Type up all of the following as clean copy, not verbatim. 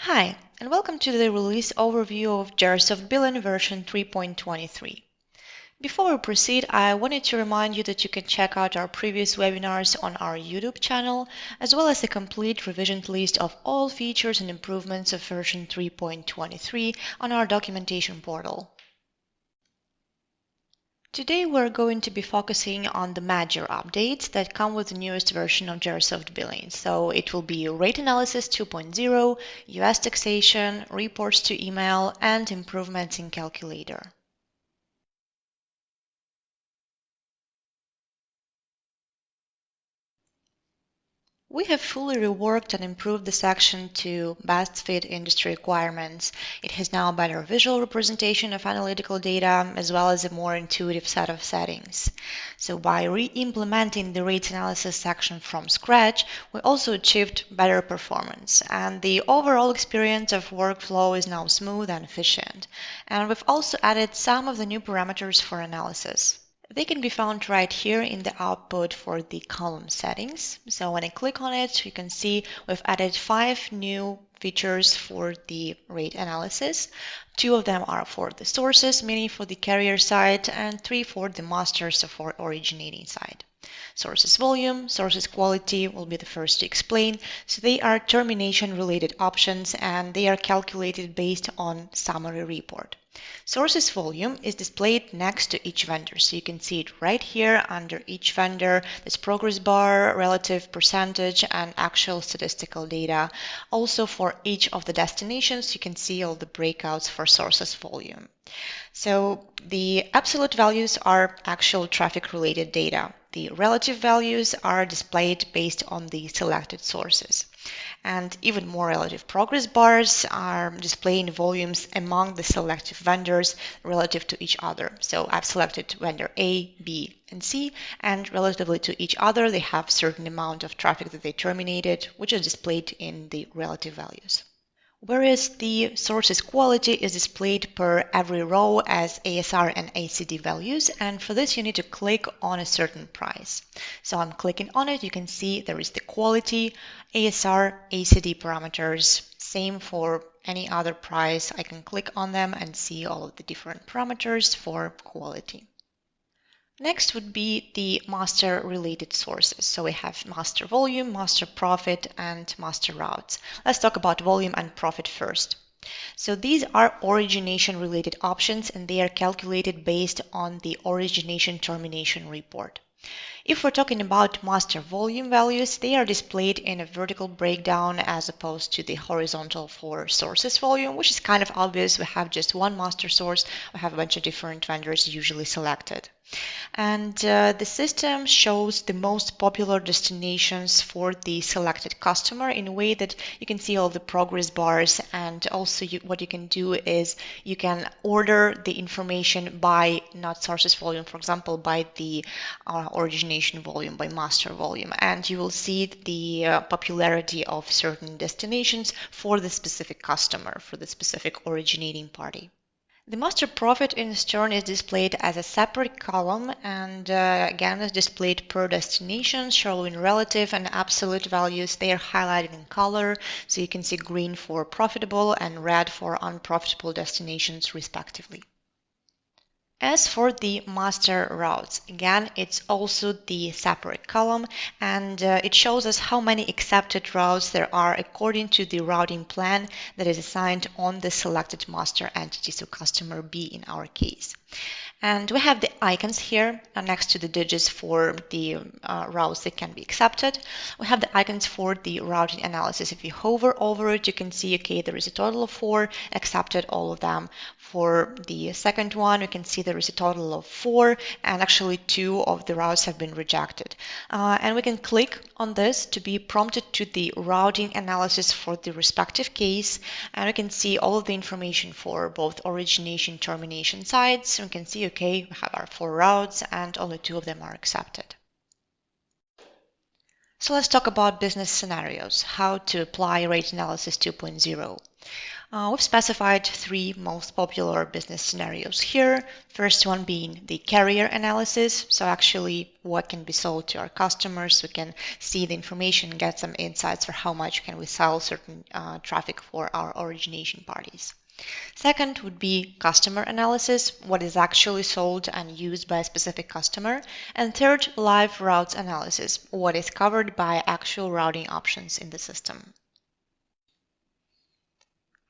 Hi, and welcome to the release overview of JeraSoft Billing version 3.23. Before we proceed, I wanted to remind you that you can check out our previous webinars on our YouTube channel, as well as a complete revision list of all features and improvements of version 3.23 on our documentation portal. Today we're going to be focusing on the major updates that come with the newest version of JeraSoft Billing. So it will be Rate Analysis 2.0, US Taxation, Reports to Email, and improvements in Calculator. We have fully reworked and improved the section to best fit industry requirements. It has now a better visual representation of analytical data as well as a more intuitive set of settings. So by re-implementing the rates analysis section from scratch, we also achieved better performance, and the overall experience of workflow is now smooth and efficient. And we've also added some of the new parameters for analysis. They can be found right here in the output for the column settings. So when I click on it, you can see we've added 5 new features for the rate analysis. 2 of them are for the sources, meaning for the carrier side, and 3 for the master, so for originating side. Sources volume, sources quality will be the first to explain. So they are termination related options and they are calculated based on summary report. Sources volume is displayed next to each vendor. So you can see it right here under each vendor. There's progress bar, relative percentage, and actual statistical data. Also for each of the destinations, you can see all the breakouts for sources volume. So the absolute values are actual traffic related data. The relative values are displayed based on the selected sources. And even more relative progress bars are displaying volumes among the selected vendors relative to each other. So I've selected vendor A, B, and C, and relatively to each other, they have certain amount of traffic that they terminated, which is displayed in the relative values. Whereas the sources quality is displayed per every row as ASR and ACD values, and for this you need to click on a certain price. So I'm clicking on it, you can see there is the quality, ASR, ACD parameters, same for any other price. I can click on them and see all of the different parameters for quality. Next would be the master related sources. So we have master volume, master profit, and master routes. Let's talk about volume and profit first. So these are origination related options and they are calculated based on the origination termination report. If we're talking about master volume values, they are displayed in a vertical breakdown as opposed to the horizontal for sources volume, which is kind of obvious. We have just one master source, we have a bunch of different vendors usually selected. And the system shows the most popular destinations for the selected customer in a way that you can see all the progress bars, and also what you can do is you can order the information by not sources volume, for example, by the origination volume, by master volume, and you will see the popularity of certain destinations for the specific customer, for the specific originating party. The master profit in its turn is displayed as a separate column and again is displayed per destination, showing relative and absolute values. They are highlighted in color, so you can see green for profitable and red for unprofitable destinations respectively. As for the master routes, again, it's also the separate column and it shows us how many accepted routes there are according to the routing plan that is assigned on the selected master entity, so customer B in our case. And we have the icons here next to the digits for the routes that can be accepted. We have the icons for the routing analysis. If you hover over it, you can see, okay, there is a total of 4, accepted all of them. For the second one, you can see there is a total of 4, and actually 2 of the routes have been rejected. And we can click on this to be prompted to the routing analysis for the respective case, and we can see all of the information for both origination, termination sides. We can see, okay, we have our 4 routes and only 2 of them are accepted. So let's talk about business scenarios, how to apply Rate Analysis 2.0. We've specified three most popular business scenarios here. First one being the carrier analysis. So actually what can be sold to our customers. We can see the information, get some insights for how much can we sell certain traffic for our origination parties. Second would be customer analysis, what is actually sold and used by a specific customer. And third, live routes analysis, what is covered by actual routing options in the system.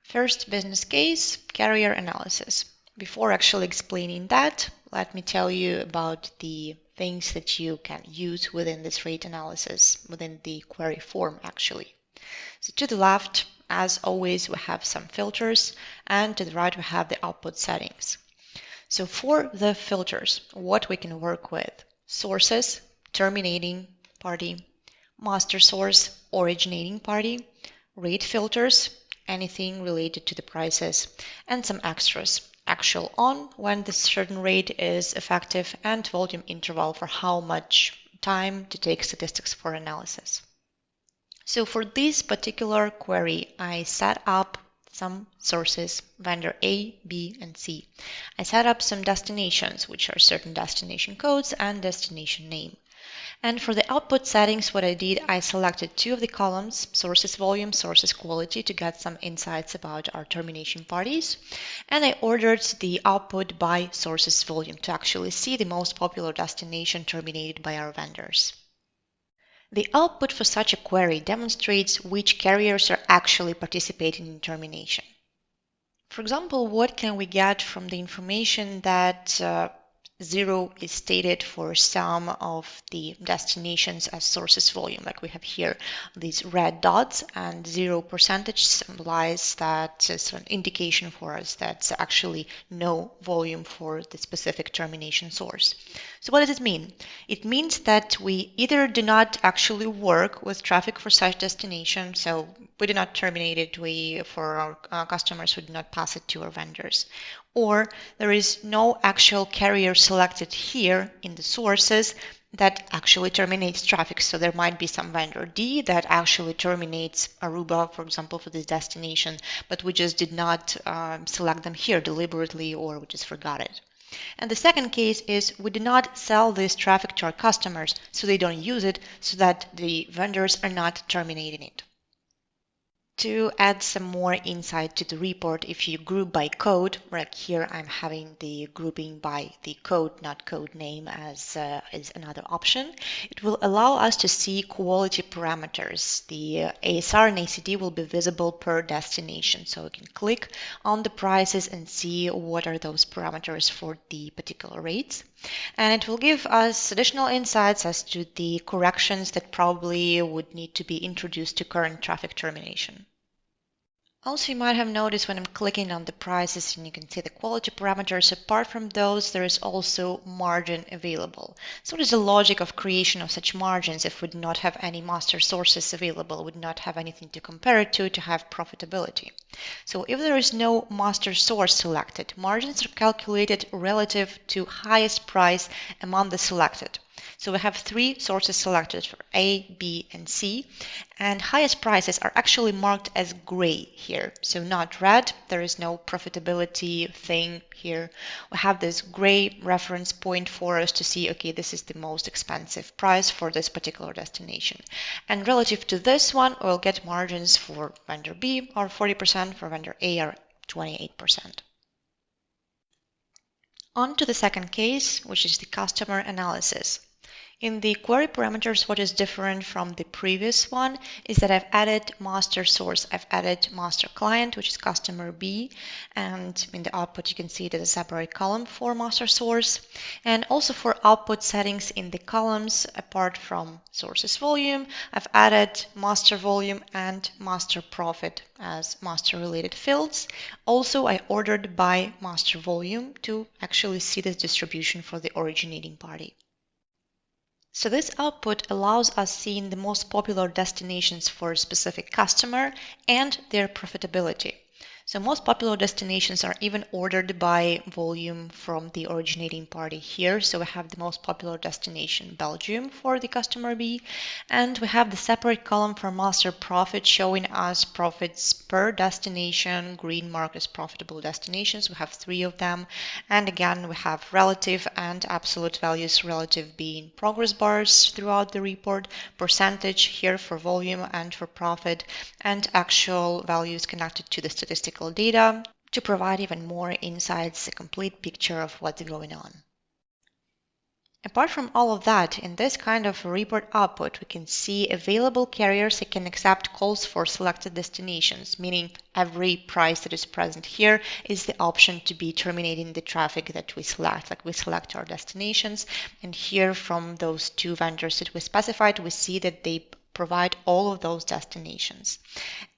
First business case, carrier analysis. Before actually explaining that, let me tell you about the things that you can use within this rate analysis, within the query form actually. So to the left, as always, we have some filters, and to the right we have the output settings. So for the filters, what we can work with: sources, terminating party, master source, originating party, rate filters, anything related to the prices, and some extras. Actual on, when the certain rate is effective, and volume interval for how much time to take statistics for analysis. So for this particular query, I set up some sources, vendor A, B, and C. I set up some destinations, which are certain destination codes and destination name. And for the output settings, what I did, I selected two of the columns, sources volume, sources quality, to get some insights about our termination parties. And I ordered the output by sources volume to actually see the most popular destination terminated by our vendors. The output for such a query demonstrates which carriers are actually participating in termination. For example, what can we get from the information that 0 is stated for some of the destinations as sources volume, like we have here these red dots, and 0% symbolizes that it's an indication for us that's actually no volume for the specific termination source. So what does it mean? It means that we either do not actually work with traffic for such destination, so we do not terminate it, for our customers, we do not pass it to our vendors, or there is no actual carrier selected here in the sources that actually terminates traffic. So there might be some vendor D that actually terminates Aruba, for example, for this destination, but we just did not select them here deliberately, or we just forgot it. And the second case is we do not sell this traffic to our customers, so they don't use it, so that the vendors are not terminating it. To add some more insight to the report, if you group by code, like here I'm having the grouping by the code, not code name, as another option, it will allow us to see quality parameters. The ASR and ACD will be visible per destination, so we can click on the prices and see what are those parameters for the particular rates. And it will give us additional insights as to the corrections that probably would need to be introduced to current traffic termination. Also, you might have noticed when I'm clicking on the prices and you can see the quality parameters, apart from those, there is also margin available. So what is the logic of creation of such margins if we do not have any master sources available, we do not have anything to compare it to have profitability? So if there is no master source selected, margins are calculated relative to highest price among the selected. So we have three sources selected for A, B, and C, and highest prices are actually marked as gray here. So not red, there is no profitability thing here. We have this gray reference point for us to see, okay, this is the most expensive price for this particular destination. And relative to this one, we'll get margins for vendor B are 40%, for vendor A are 28%. On to the second case, which is the customer analysis. In the query parameters, what is different from the previous one is that I've added master source, I've added master client, which is customer B, and in the output you can see it as a separate column for master source. And also for output settings in the columns, apart from sources volume, I've added master volume and master profit as master related fields. Also, I ordered by master volume to actually see this distribution for the originating party. So this output allows us seeing the most popular destinations for a specific customer and their profitability. So most popular destinations are even ordered by volume from the originating party here. So we have the most popular destination, Belgium, for the customer B, and we have the separate column for master profit showing us profits per destination. Green mark is profitable destinations. We have 3 of them. And again, we have relative and absolute values, relative being progress bars throughout the report, percentage here for volume and for profit, and actual values connected to the statistical data to provide even more insights, a complete picture of what's going on. Apart from all of that, in this kind of report output, we can see available carriers that can accept calls for selected destinations, meaning every price that is present here is the option to be terminating the traffic that we select, like we select our destinations. And here from those 2 vendors that we specified, we see that they provide all of those destinations.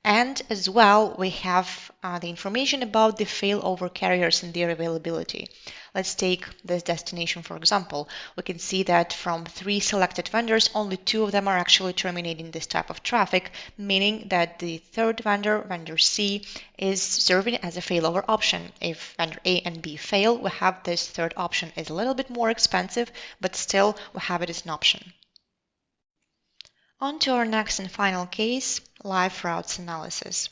And as well, we have the information about the failover carriers and their availability. Let's take this destination, for example. We can see that from 3 selected vendors, only 2 of them are actually terminating this type of traffic, meaning that the 3rd vendor, vendor C, is serving as a failover option. If vendor A and B fail, we have this 3rd option. It's a little bit more expensive, but still we have it as an option. On to our next and final case, live routes analysis.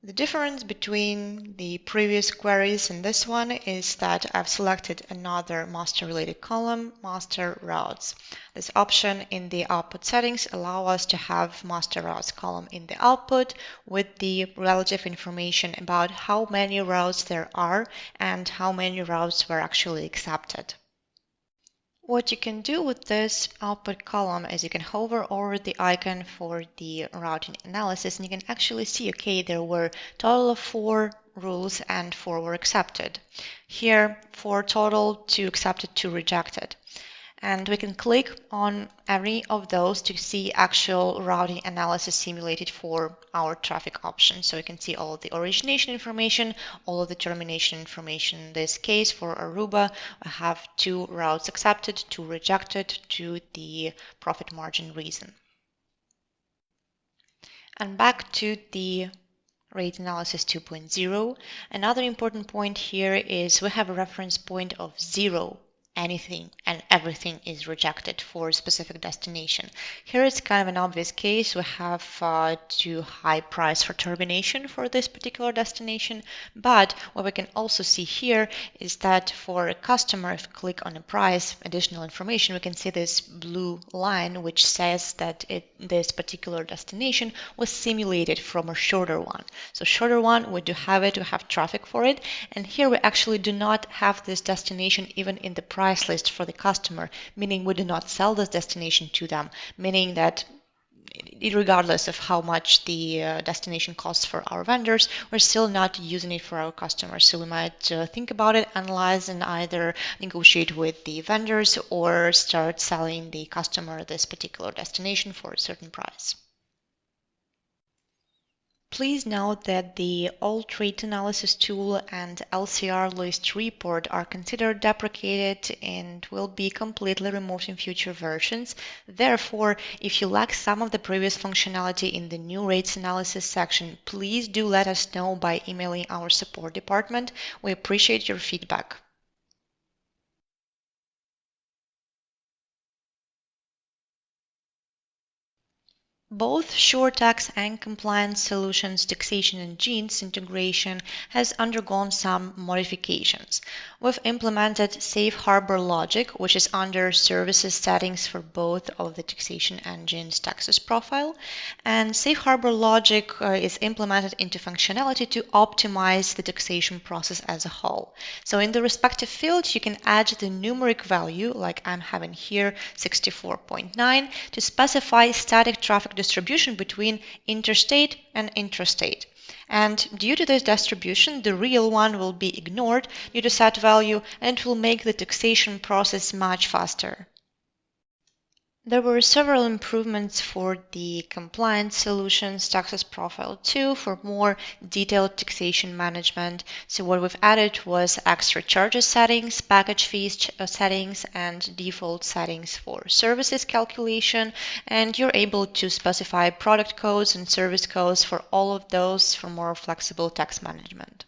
The difference between the previous queries and this one is that I've selected another master-related column, master routes. This option in the output settings allows us to have master routes column in the output with the relative information about how many routes there are and how many routes were actually accepted. What you can do with this output column is you can hover over the icon for the routing analysis and you can actually see, okay, there were a total of 4 rules and 4 were accepted. Here, 4 total, 2 accepted, 2 rejected. And we can click on any of those to see actual routing analysis simulated for our traffic option. So we can see all of the origination information, all of the termination information. In this case, for Aruba, I have 2 routes accepted, 2 rejected due to the profit margin reason. And back to the rate analysis 2.0. Another important point here is we have a reference point of 0. Anything and everything is rejected for a specific destination. Here it's kind of an obvious case. We have too high price for termination for this particular destination. But what we can also see here is that for a customer, if we click on a price, additional information, we can see this blue line which says that this particular destination was simulated from a shorter one. So shorter one, we do have it, we have traffic for it. And here we actually do not have this destination even in the price list for the customer, meaning we do not sell this destination to them, meaning that regardless of how much the destination costs for our vendors, we're still not using it for our customers. So we might think about it, analyze, and either negotiate with the vendors or start selling the customer this particular destination for a certain price. Please note that the alt rate analysis tool and LCR list report are considered deprecated and will be completely removed in future versions. Therefore, if you lack some of the previous functionality in the new rates analysis section, please do let us know by emailing our support department. We appreciate your feedback. Both SureTax and Compliance Solutions Taxation and Genes integration has undergone some modifications. We've implemented Safe Harbor logic, which is under Services settings for both of the Taxation and Genes taxes profile. And Safe Harbor logic is implemented into functionality to optimize the taxation process as a whole. So in the respective field, you can add the numeric value, like I'm having here 64.9, to specify static traffic distribution between interstate and intrastate. And due to this distribution, the real one will be ignored due to set value, and it will make the taxation process much faster. There were several improvements for the compliance solutions, Taxes Profile 2 for more detailed taxation management. So what we've added was extra charges settings, package fees settings, and default settings for services calculation. And you're able to specify product codes and service codes for all of those for more flexible tax management.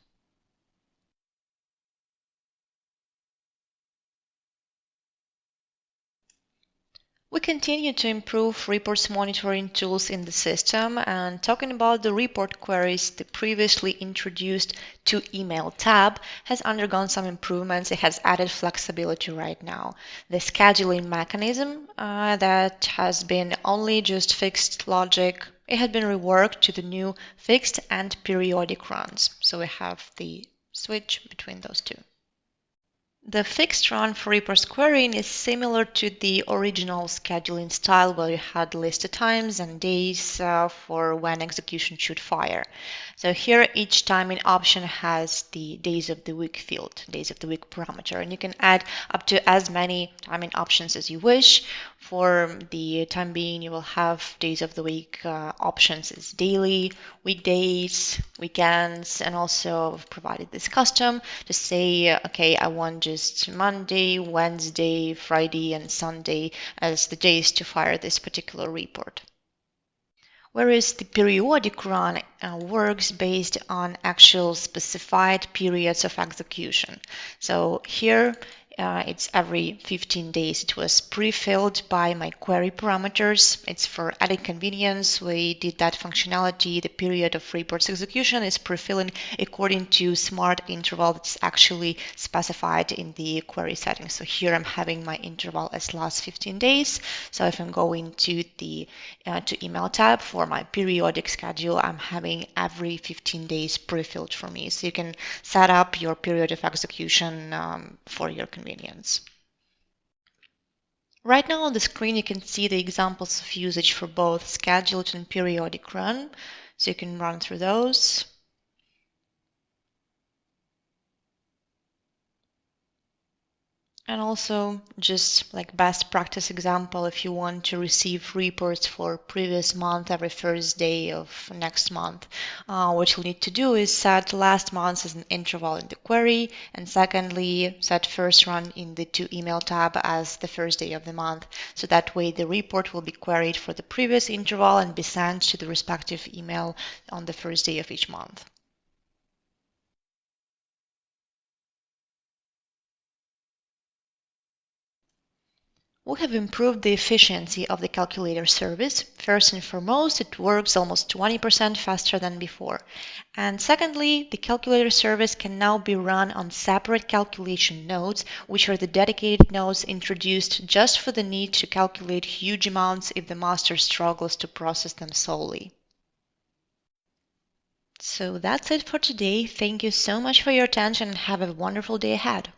We continue to improve reports monitoring tools in the system, and talking about the report queries, the previously introduced to email tab has undergone some improvements. It has added flexibility right now. The scheduling mechanism that has been only just fixed logic, it had been reworked to the new fixed and periodic runs. So we have the switch between those two. The fixed run for reports querying is similar to the original scheduling style where you had listed times and days for when execution should fire. So here each timing option has the days of the week field, days of the week parameter, and you can add up to as many timing options as you wish. For the time being, you will have days of the week options as daily, weekdays, weekends, and also I've provided this custom to say, okay, I want just Monday, Wednesday, Friday, and Sunday as the days to fire this particular report. Whereas the periodic run works based on actual specified periods of execution. So here it's every 15 days. It was pre-filled by my query parameters. It's for added convenience. We did that functionality. The period of reports execution is pre-filling according to smart interval that's actually specified in the query settings. So here I'm having my interval as last 15 days. So if I'm going to the to email tab for my periodic schedule, I'm having every 15 days pre-filled for me. So you can set up your period of execution for your convenience. Right now on the screen, you can see the examples of usage for both scheduled and periodic run. So you can run through those. And also just like best practice example, if you want to receive reports for previous month every first day of next month, what you'll need to do is set last month as an interval in the query, and secondly, set first run in the to email tab as the first day of the month. So that way the report will be queried for the previous interval and be sent to the respective email on the first day of each month. We have improved the efficiency of the calculator service. First and foremost, it works almost 20% faster than before. And secondly, the calculator service can now be run on separate calculation nodes, which are the dedicated nodes introduced just for the need to calculate huge amounts if the master struggles to process them solely. So that's it for today. Thank you so much for your attention and have a wonderful day ahead.